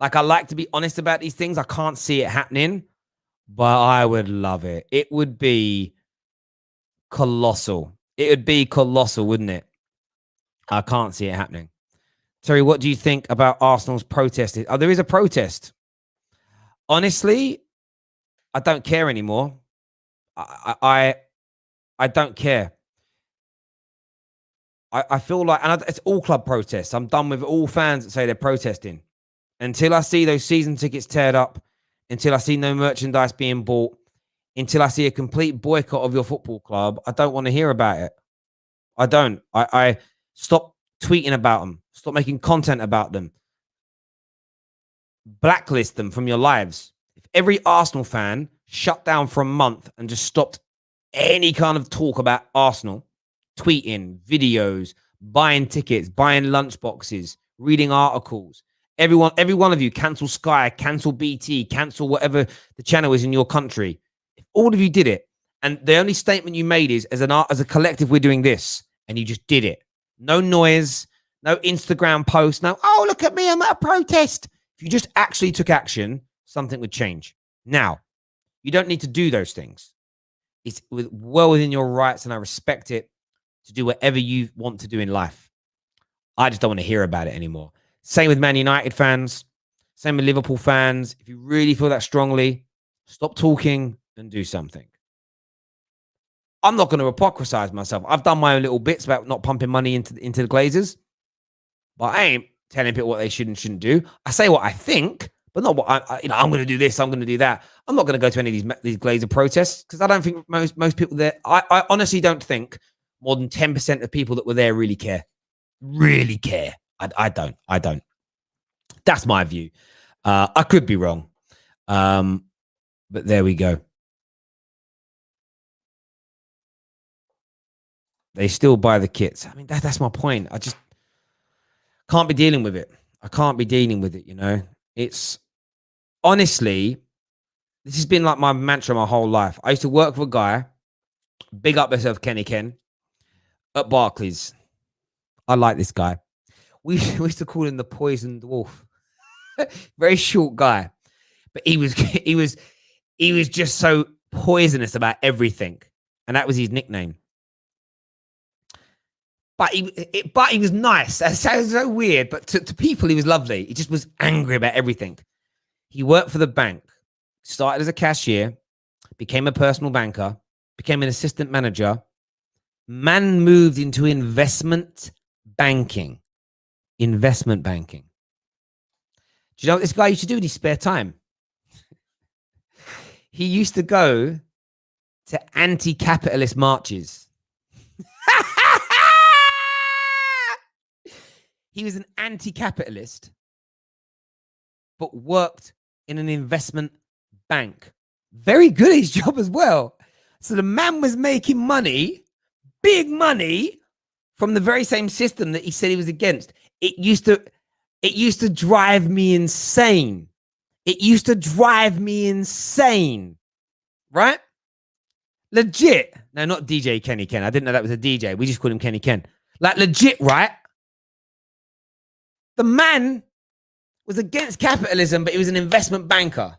Like, I like to be honest about these things. I can't see it happening, but I would love it. It would be colossal. It would be colossal, wouldn't it? I can't see it happening. Terry, what do you think about Arsenal's protest? Oh, there is a protest. Honestly, I don't care anymore. I don't care. I feel like, and it's all club protests. I'm done with all fans that say they're protesting. Until I see those season tickets teared up, until I see no merchandise being bought, until I see a complete boycott of your football club, I don't want to hear about it. I don't. I stop tweeting about them. Stop making content about them. Blacklist them from your lives. If every Arsenal fan shut down for a month and just stopped any kind of talk about Arsenal, tweeting, videos, buying tickets, buying lunchboxes, reading articles, every one of you, cancel Sky, cancel BT, cancel whatever the channel is in your country. If all of you did it, and the only statement you made is, as a collective, we're doing this, and you just did it. No noise, no Instagram post, no, oh, look at me, I'm at a protest. If you just actually took action, something would change. Now, you don't need to do those things. It's well within your rights, and I respect it, to do whatever you want to do in life. I just don't want to hear about it anymore. Same with Man United fans. Same with Liverpool fans. If you really feel that strongly, stop talking and do something. I'm not going to hypocrisize myself. I've done my own little bits about not pumping money into the Glazers, but I ain't telling people what they should and shouldn't do. I say what I think, but not what I'm going to do this, I'm going to do that. I'm not going to go to any of these Glazer protests because I don't think most people there. I honestly don't think more than 10% of people that were there really care. Really care. I don't. That's my view. I could be wrong. But there we go. They still buy the kits. I mean, that's my point. I just can't be dealing with it. I can't be dealing with it, you know. It's honestly, this has been like my mantra my whole life. I used to work for a guy, big up myself, Kenny Ken, at Barclays. I like this guy. We used to call him the poisoned wolf. Very short guy. But he was just so poisonous about everything. And that was his nickname. But he was nice. That sounds so weird, but to people, he was lovely. He just was angry about everything. He worked for the bank, started as a cashier, became a personal banker, became an assistant manager. Man moved into investment banking. Investment banking. Do you know what this guy used to do in his spare time? He used to go to anti-capitalist marches. He was an anti-capitalist, but worked in an investment bank. Very good at his job as well. So the man was making money, big money, from the very same system that he said he was against. It used to drive me insane. It used to drive me insane. Right? Legit. No, not DJ Kenny Ken. I didn't know that was a DJ. We just called him Kenny Ken. Like legit, right? The man was against capitalism, but he was an investment banker.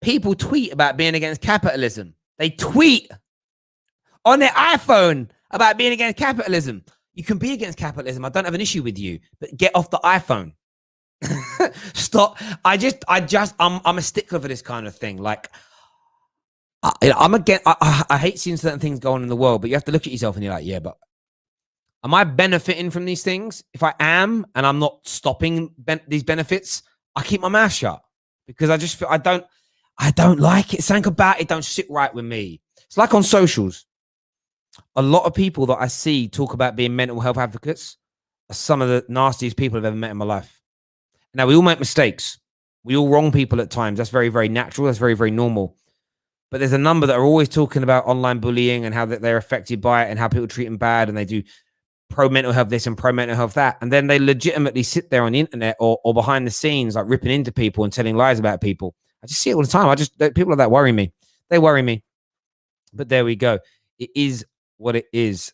People tweet about being against capitalism. They tweet on their iPhone about being against capitalism. You can be against capitalism. I don't have an issue with you, but get off the iPhone. Stop. I'm a stickler for this kind of thing. Like, I hate seeing certain things go on in the world, but you have to look at yourself and you're like, yeah, but am I benefiting from these things? If I am, and I'm not stopping these benefits, I keep my mouth shut because I just feel I don't like it. Something about it don't sit right with me. It's like on socials. A lot of people that I see talk about being mental health advocates are some of the nastiest people I've ever met in my life. Now, we all make mistakes. We all wrong people at times. That's very, very natural. That's very, very normal. But there's a number that are always talking about online bullying and how that they're affected by it and how people treat them bad and they do pro mental health this and pro mental health that. And then they legitimately sit there on the internet or behind the scenes, like ripping into people and telling lies about people. I just see it all the time. People like that worry me. They worry me. But there we go. It is what it is.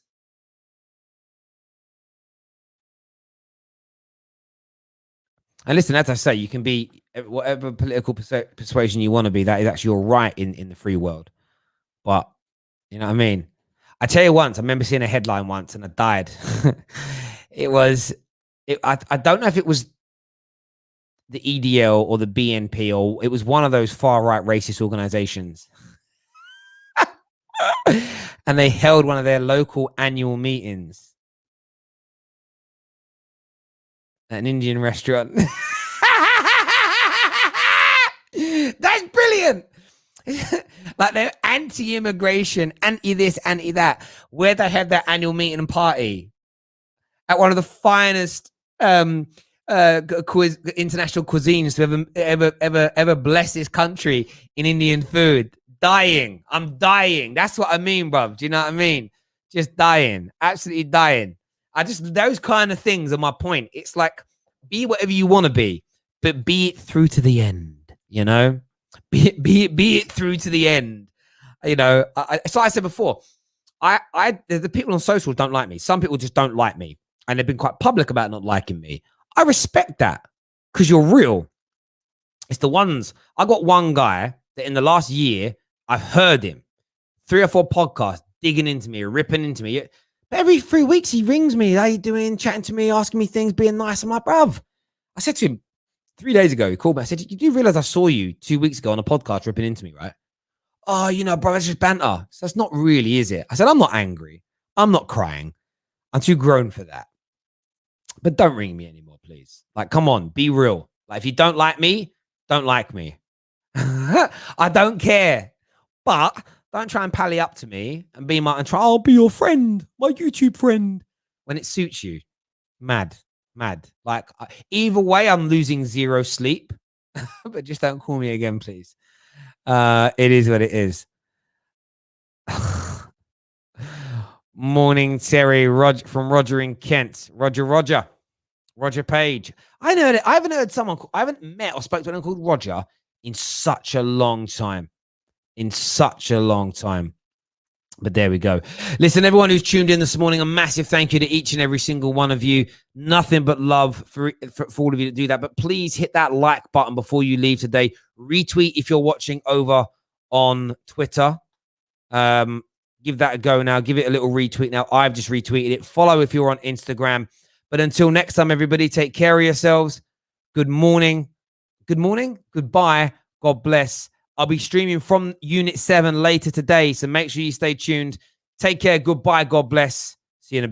And listen, as I say, you can be whatever political persuasion you want to be. That is actually your right in the free world. But, you know what I mean? I tell you once, I remember seeing a headline once and I died. I don't know if it was the EDL or the BNP or it was one of those far-right racist organizations. And they held one of their local annual meetings at an Indian restaurant. That's brilliant. Like they're anti-immigration, anti-this, anti-that, where they have their annual meeting and party at one of the finest international cuisines to ever bless this country in Indian food. Dying. I'm dying. That's what I mean, bruv. Do you know what I mean? Just dying. Absolutely dying. Those kind of things are my point. It's like, be whatever you want to be, but be it through to the end, you know? Be it through to the end. You know, so I said before, the people on social don't like me. Some people just don't like me. And they've been quite public about not liking me. I respect that because you're real. It's the ones, I got one guy that in the last year, I've heard him 3 or 4 podcasts digging into me, ripping into me. But every 3 weeks he rings me. How you doing? Chatting to me, asking me things, being nice. I'm like, bruv. I said to him 3 days ago, he called me. I said, you do realize I saw you 2 weeks ago on a podcast ripping into me, right? Oh, you know, bro, it's just banter. So that's not really, is it? I said, I'm not angry. I'm not crying. I'm too grown for that. But don't ring me anymore, please. Like, come on, be real. Like, if you don't like me, don't like me. I don't care. But Don't try and pally up to me and be I'll be your friend, my YouTube friend, when it suits you. Mad. Like, either way, I'm losing 0 sleep, but just don't call me again, please. It is what it is. Morning, Terry. From Roger in Kent. Roger Page. I haven't heard someone. I haven't met or spoke to anyone called Roger in such a long time. But there we go. Listen, everyone who's tuned in this morning, a massive thank you to each and every single one of you. Nothing but love for all of you to do that. But please hit that like button before you leave today. Retweet if you're watching over on Twitter. Give that a go now. Give it a little retweet now. I've just retweeted it. Follow if you're on Instagram. But until next time, everybody, take care of yourselves. Good morning. Goodbye. God bless. I'll be streaming from Unit 7 later today, so make sure you stay tuned. Take care. Goodbye. God bless. See you in a bit.